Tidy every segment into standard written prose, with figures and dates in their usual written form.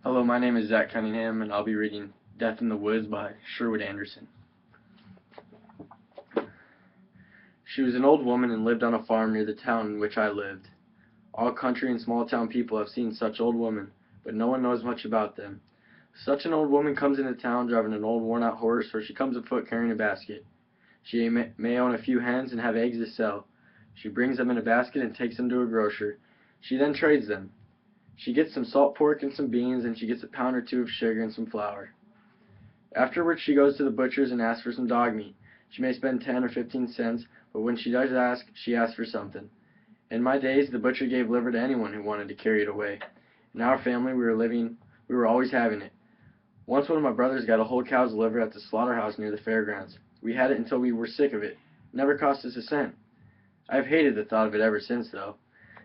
Hello, my name is Zach Cunningham, and I'll be reading Death in the Woods by Sherwood Anderson. She was an old woman and lived on a farm near the town in which I lived. All country and small town people have seen such old women, but no one knows much about them. Such an old woman comes into town driving an old worn-out horse, or she comes afoot carrying a basket. She may own a few hens and have eggs to sell. She brings them in a basket and takes them to a grocer. She then trades them. She gets some salt pork and some beans, and she gets a pound or two of sugar and some flour. Afterwards she goes to the butcher's and asks for some dog meat. She may spend 10 or 15 cents, but when she does ask, she asks for something. In my days, the butcher gave liver to anyone who wanted to carry it away. In our family, we were always having it. Once one of my brothers got a whole cow's liver at the slaughterhouse near the fairgrounds. We had it until we were sick of it. It never cost us a cent. I've hated the thought of it ever since, though.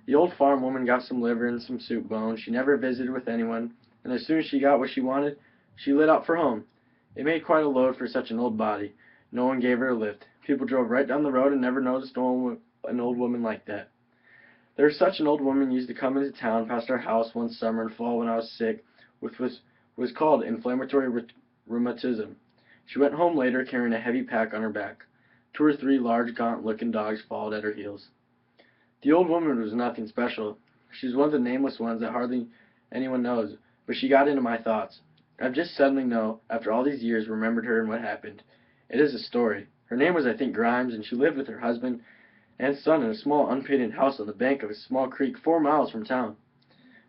The old farm woman got some liver and some soup bones. She never visited with anyone, and as soon as she got what she wanted, she lit out for home. It made quite a load for such an old body. No one gave her a lift. People drove right down the road and never noticed an old woman like that. There was such an old woman used to come into town past our house one summer and fall when I was sick, which was called inflammatory rheumatism. She went home later carrying a heavy pack on her back. 2 or 3 large, gaunt-looking dogs followed at her heels. The old woman was nothing special. She was one of the nameless ones that hardly anyone knows, but she got into my thoughts. I've just suddenly know, after all these years, remembered her and what happened. It is a story. Her name was, I think, Grimes, and she lived with her husband and son in a small unpainted house on the bank of a small creek 4 miles from town.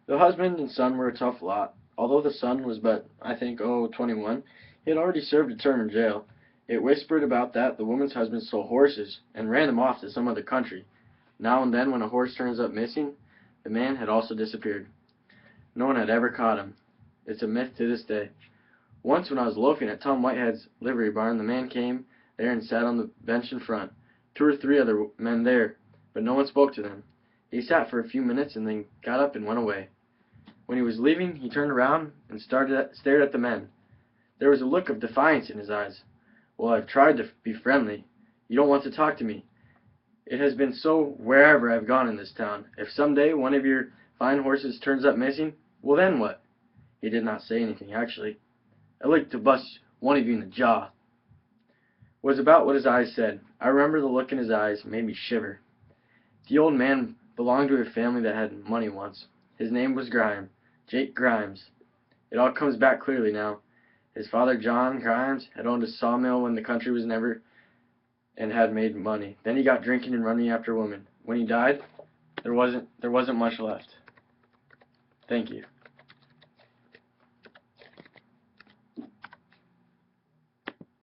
The husband and son were a tough lot. Although the son was but, I think, 21, he had already served a term in jail. It whispered about that the woman's husband stole horses and ran them off to some other country. Now and then, when a horse turns up missing, the man had also disappeared. No one had ever caught him. It's a myth to this day. Once when I was loafing at Tom Whitehead's livery barn, the man came there and sat on the bench in front. 2 or 3 other men there, but no one spoke to them. He sat for a few minutes and then got up and went away. When he was leaving, he turned around and stared at the men. There was a look of defiance in his eyes. "Well, I've tried to be friendly. You don't want to talk to me. It has been so wherever I've gone in this town. If some day one of your fine horses turns up missing, well then what?" He did not say anything, actually. "I'd like to bust one of you in the jaw." Was about what his eyes said. I remember the look in his eyes made me shiver. The old man belonged to a family that had money once. His name was Grimes, Jake Grimes. It all comes back clearly now. His father, John Grimes, had owned a sawmill when the country was never and had made money. Then he got drinking and running after women. When he died, there wasn't much left. Thank you.